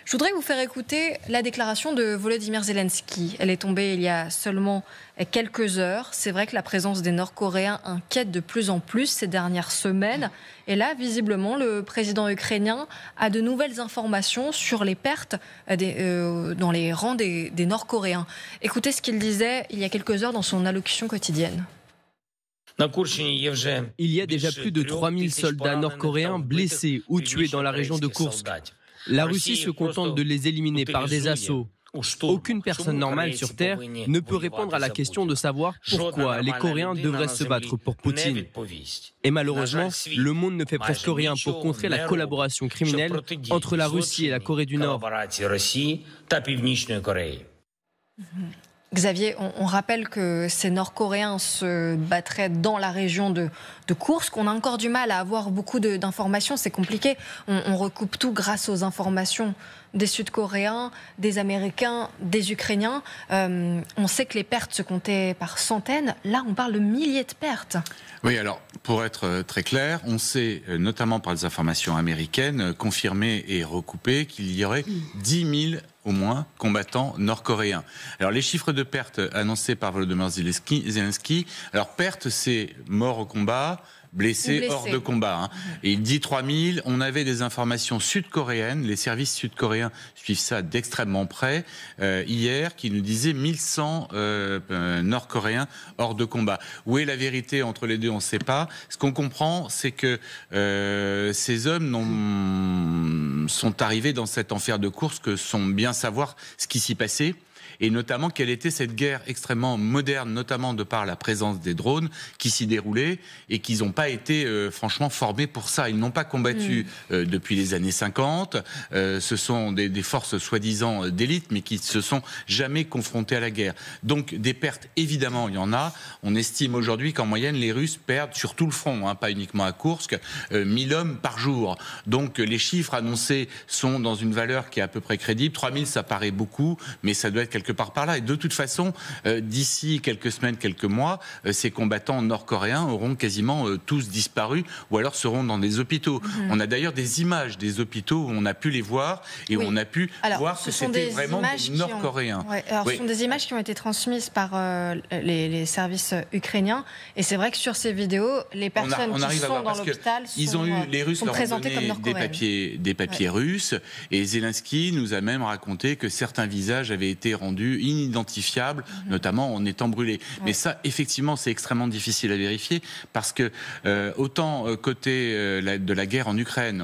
Je voudrais vous faire écouter la déclaration de Volodymyr Zelensky. Elle est tombée il y a seulement quelques heures. C'est vrai que la présence des Nord-Coréens inquiète de plus en plus ces dernières semaines. Et là, visiblement, le président ukrainien a de nouvelles informations sur les pertes dans les rangs des Nord-Coréens. Écoutez ce qu'il disait il y a quelques heures dans son allocution quotidienne. Il y a déjà plus de 3000 soldats nord-coréens blessés ou tués dans la région de Koursk. La Russie se contente de les éliminer par des assauts. Aucune personne normale sur Terre ne peut répondre à la question de savoir pourquoi les Coréens devraient se battre pour Poutine. Et malheureusement, le monde ne fait presque rien pour contrer la collaboration criminelle entre la Russie et la Corée du Nord. Xavier, on rappelle que ces Nord-Coréens se battraient dans la région de Koursk. On a encore du mal à avoir beaucoup d'informations, c'est compliqué. On recoupe tout grâce aux informations des Sud-Coréens, des Américains, des Ukrainiens. On sait que les pertes se comptaient par centaines. Là, on parle de milliers de pertes. Oui, alors, pour être très clair, on sait, notamment par les informations américaines, confirmées et recoupées, qu'il y aurait 10 000 au moins combattants nord-coréens. Alors les chiffres de pertes annoncés par Volodymyr Zelensky, alors pertes c'est mort au combat, blessés hors de combat. Et il dit 3000, on avait des informations sud-coréennes, les services sud-coréens suivent ça d'extrêmement près, hier, qui nous disaient 1100 nord-coréens hors de combat. Où est la vérité entre les deux, on ne sait pas. Ce qu'on comprend, c'est que ces hommes sont arrivés dans cet enfer de course que sans bien savoir ce qui s'y passait. Et notamment quelle était cette guerre extrêmement moderne, notamment de par la présence des drones qui s'y déroulaient et qu'ils n'ont pas été franchement formés pour ça. Ils n'ont pas combattu depuis les années 50. Ce sont des forces soi-disant d'élite, mais qui ne se sont jamais confrontées à la guerre. Donc des pertes, évidemment, il y en a. On estime aujourd'hui qu'en moyenne, les Russes perdent sur tout le front, pas uniquement à Koursk, 1000 hommes par jour. Donc les chiffres annoncés sont dans une valeur qui est à peu près crédible. 3000, ça paraît beaucoup, mais ça doit être quelque part par là. Et de toute façon, d'ici quelques semaines, quelques mois, ces combattants nord-coréens auront quasiment tous disparu ou alors seront dans des hôpitaux. On a d'ailleurs des images des hôpitaux où on a pu les voir et où on a pu voir que c'était vraiment des Nord-Coréens. Ce sont des images qui ont été transmises par les services ukrainiens et c'est vrai que sur ces vidéos, les personnes qui sont dans l'hôpital les Russes sont leur ont présentées donné comme nord-coréennes. des papiers russes et Zelensky nous a même raconté que certains visages avaient été rendus inidentifiables, notamment en étant brûlés. Mais ça, effectivement, c'est extrêmement difficile à vérifier parce que autant côté de la guerre en Ukraine,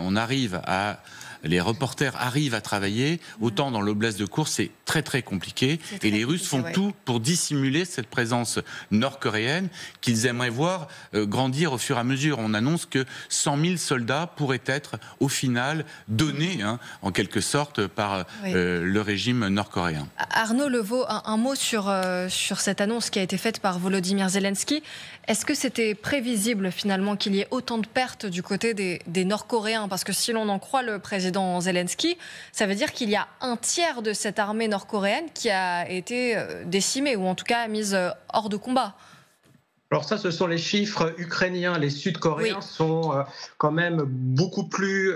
les reporters arrivent à travailler, autant dans l'oblast de Koursk, c'est très très compliqué. Et les Russes font tout pour dissimuler cette présence nord-coréenne qu'ils aimeraient voir grandir au fur et à mesure. On annonce que 100 000 soldats pourraient être au final donnés, en quelque sorte, par le régime nord-coréen. Arnaud Levaux, un mot sur cette annonce qui a été faite par Volodymyr Zelensky. Est-ce que c'était prévisible finalement qu'il y ait autant de pertes du côté des Nord-Coréens? Parce que si l'on en croit le président Zelensky, ça veut dire qu'il y a un tiers de cette armée nord-coréenne qui a été décimée ou en tout cas mise hors de combat. Alors ça, ce sont les chiffres ukrainiens. Les Sud-Coréens sont quand même beaucoup plus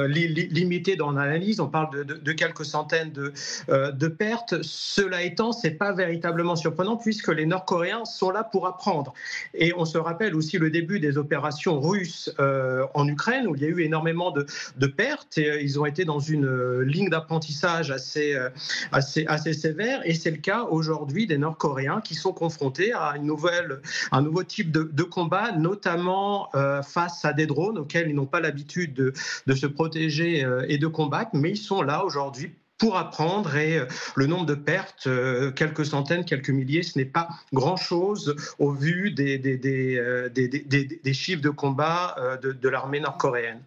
limités dans l'analyse. On parle de quelques centaines de pertes. Cela étant, c'est pas véritablement surprenant puisque les Nord-Coréens sont là pour apprendre. Et on se rappelle aussi le début des opérations russes en Ukraine où il y a eu énormément de pertes. Et, ils ont été dans une ligne d'apprentissage assez sévère. Et c'est le cas aujourd'hui des Nord-Coréens qui sont confrontés à un nouveau type de combat, notamment face à des drones auxquels ils n'ont pas l'habitude de se protéger et de combattre, mais ils sont là aujourd'hui pour apprendre et le nombre de pertes, quelques centaines, quelques milliers, ce n'est pas grand-chose au vu des chiffres de combat de l'armée nord-coréenne.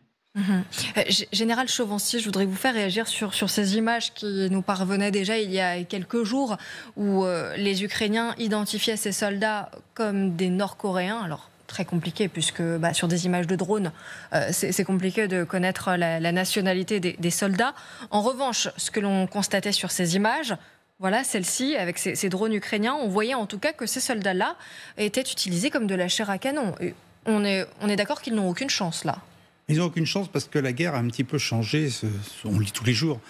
Général Chauvency, je voudrais vous faire réagir sur ces images qui nous parvenaient déjà il y a quelques jours où les Ukrainiens identifiaient ces soldats comme des Nord-Coréens. Alors, très compliqué puisque sur des images de drones, c'est compliqué de connaître la nationalité des soldats. En revanche, ce que l'on constatait sur ces images, voilà, celle-ci, avec ces drones ukrainiens, on voyait en tout cas que ces soldats-là étaient utilisés comme de la chair à canon. Et on est d'accord qu'ils n'ont aucune chance là. Ils n'ont aucune chance parce que la guerre a un petit peu changé, on le lit tous les jours.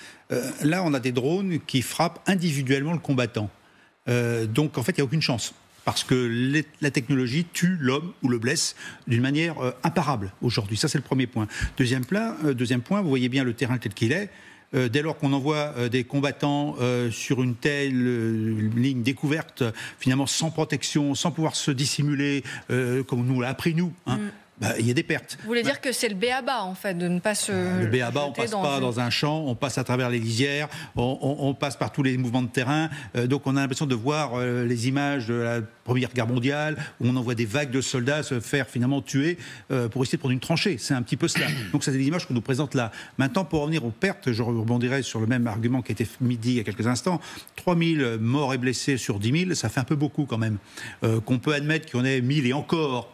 Là, on a des drones qui frappent individuellement le combattant. Donc, en fait, il n'y a aucune chance. Parce que la technologie tue l'homme ou le blesse d'une manière imparable aujourd'hui. Ça, c'est le premier point. Deuxième point, vous voyez bien le terrain tel qu'il est. Dès lors qu'on envoie des combattants sur une telle ligne découverte, finalement sans protection, sans pouvoir se dissimuler, comme on nous l'a appris nous, il y a des pertes. Vous voulez dire que c'est le b.a.-ba, en fait, de ne pas se... Le b.a.-ba, on ne passe pas dans un champ, on passe à travers les lisières, on passe par tous les mouvements de terrain. Donc on a l'impression de voir les images de la Première Guerre mondiale, où on envoie des vagues de soldats se faire finalement tuer pour essayer de prendre une tranchée. C'est un petit peu cela. Donc c'est des images qu'on nous présente là. Maintenant, pour revenir aux pertes, je rebondirai sur le même argument qui a été dit il y a quelques instants. 3000 morts et blessés sur 10 000, ça fait un peu beaucoup quand même. Qu'on peut admettre qu'il y en ait 1000 et encore...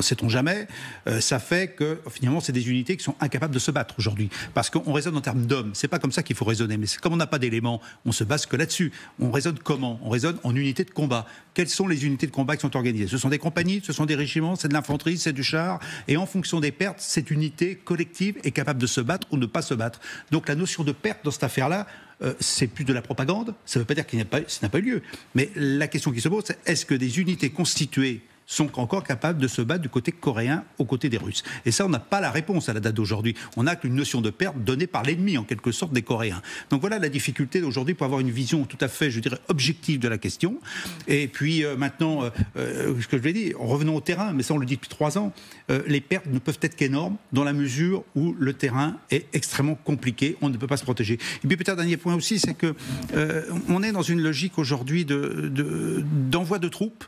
sait-on jamais, ça fait que finalement c'est des unités qui sont incapables de se battre aujourd'hui, parce qu'on raisonne en termes d'hommes. C'est pas comme ça qu'il faut raisonner, mais comme on n'a pas d'éléments, on se base que là-dessus. On raisonne comment? On raisonne en unités de combat. Quelles sont les unités de combat qui sont organisées? Ce sont des compagnies, ce sont des régiments, c'est de l'infanterie, c'est du char, et en fonction des pertes, cette unité collective est capable de se battre ou ne pas se battre. Donc la notion de perte dans cette affaire-là, c'est plus de la propagande. Ça ne veut pas dire ça n'a pas eu lieu, mais la question qui se pose, c'est est-ce que des unités constituées sont encore capables de se battre du côté coréen aux côtés des Russes? Et ça, on n'a pas la réponse à la date d'aujourd'hui. On n'a qu'une notion de perte donnée par l'ennemi, en quelque sorte, des Coréens. Donc voilà la difficulté d'aujourd'hui pour avoir une vision tout à fait, je dirais, objective de la question. Et puis maintenant, ce que je l'ai dit, revenons au terrain, mais ça on le dit depuis 3 ans, les pertes ne peuvent être qu'énormes dans la mesure où le terrain est extrêmement compliqué, on ne peut pas se protéger. Et puis peut-être un dernier point aussi, c'est que on est dans une logique aujourd'hui d'envoi de troupes.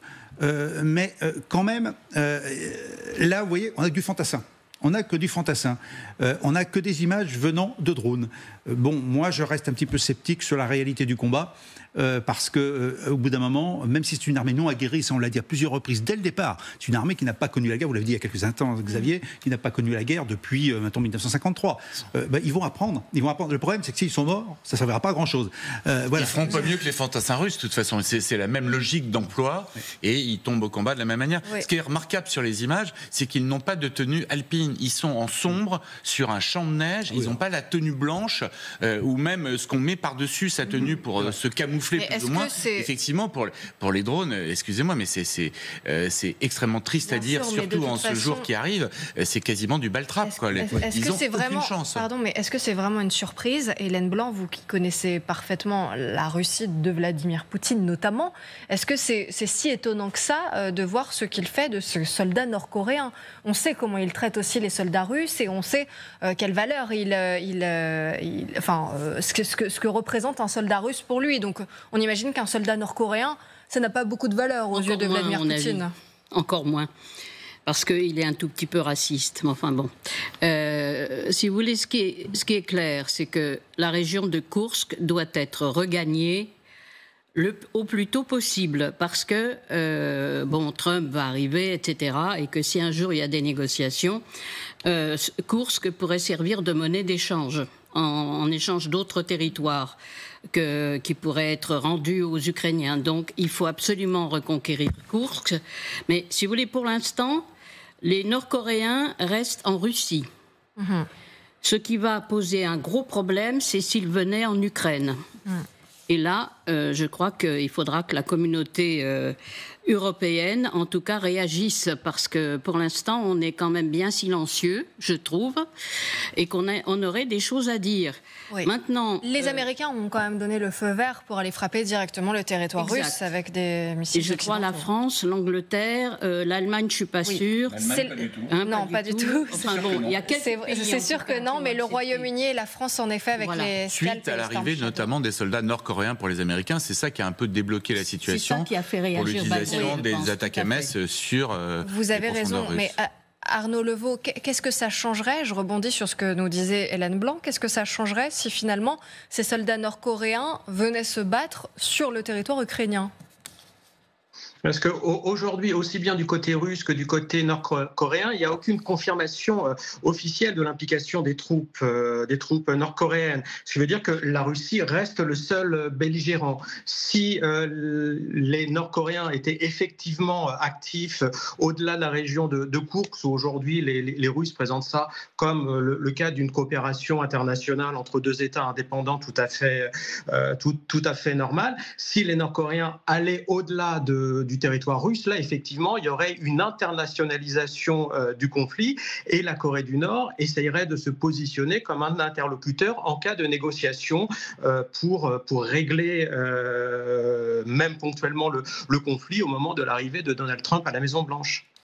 Mais quand même, là, vous voyez, on a du fantassin. On n'a que du fantassin. On n'a que des images venant de drones. Moi, je reste un petit peu sceptique sur la réalité du combat. Parce qu'au bout d'un moment, même si c'est une armée non aguerrie, ça on l'a dit à plusieurs reprises dès le départ, c'est une armée qui n'a pas connu la guerre, vous l'avez dit il y a quelques instants, Xavier, qui n'a pas connu la guerre depuis maintenant 1953. Ils vont apprendre. Le problème, c'est que s'ils sont morts, ça ne servira pas à grand-chose. Voilà. Ils feront pas mieux que les fantassins russes, de toute façon. C'est la même logique d'emploi et ils tombent au combat de la même manière. Oui. Ce qui est remarquable sur les images, c'est qu'ils n'ont pas de tenue alpine. Ils sont en sombre sur un champ de neige. Ils n'ont pas la tenue blanche ou même ce qu'on met par-dessus sa tenue pour se camoufler. Plus ou moins. Effectivement, pour les drones, excusez-moi, mais c'est extrêmement triste à dire, surtout en ce jour qui arrive. C'est quasiment du baltrap. Ils n'ont aucune chance. Pardon, mais est-ce que c'est vraiment une surprise, Hélène Blanc, vous qui connaissez parfaitement la Russie de Vladimir Poutine notamment, est-ce que c'est si étonnant que ça de voir ce qu'il fait de ce soldat nord-coréen? On sait comment il traite aussi les soldats russes et on sait quelle valeur ce que représente un soldat russe pour lui. Donc on imagine qu'un soldat nord-coréen, ça n'a pas beaucoup de valeur aux yeux de Vladimir Poutine. Encore moins. Parce qu'il est un tout petit peu raciste. Mais enfin bon. Si vous voulez, ce qui est clair, c'est que la région de Koursk doit être regagnée au plus tôt possible. Parce que, Trump va arriver, etc. Et que si un jour il y a des négociations, Koursk pourrait servir de monnaie d'échange, en échange d'autres territoires qui pourraient être rendus aux Ukrainiens. Donc il faut absolument reconquérir Koursk. Mais si vous voulez, pour l'instant, les Nord-Coréens restent en Russie. Ce qui va poser un gros problème, c'est s'ils venaient en Ukraine. Et là, je crois qu'il faudra que la communauté européenne, en tout cas, réagisse, parce que pour l'instant, on est quand même bien silencieux, je trouve, et on aurait des choses à dire. Oui. Maintenant, les Américains ont quand même donné le feu vert pour aller frapper directement le territoire russe avec des missiles. Et je crois la France, l'Angleterre, l'Allemagne, je suis pas sûre. L'Allemagne, pas du tout. Non, pas du tout. Enfin bon, il y a quelques pays. C'est sûr que non, mais le Royaume-Uni et la France, en effet, avec les suite à l'arrivée notamment des soldats nord-coréens pour les Américains, c'est ça qui a un peu débloqué la situation. C'est ça qui a fait réagir pour l'utilisation des attaques MS sur. Vous avez raison, mais Arnaud Levaux, qu'est-ce que ça changerait? Je rebondis sur ce que nous disait Hélène Blanc. Qu'est-ce que ça changerait si finalement ces soldats nord-coréens venaient se battre sur le territoire ukrainien? Parce qu'aujourd'hui, aussi bien du côté russe que du côté nord-coréen, il n'y a aucune confirmation officielle de l'implication des troupes nord-coréennes. Ce qui veut dire que la Russie reste le seul belligérant. Si les Nord-Coréens étaient effectivement actifs au-delà de la région de Koursk, où aujourd'hui les Russes présentent ça comme le cas d'une coopération internationale entre deux États indépendants tout à fait normal. Si les Nord-Coréens allaient au-delà du territoire russe, là effectivement il y aurait une internationalisation du conflit et la Corée du Nord essayerait de se positionner comme un interlocuteur en cas de négociation pour régler même ponctuellement le conflit au moment de l'arrivée de Donald Trump à la Maison-Blanche.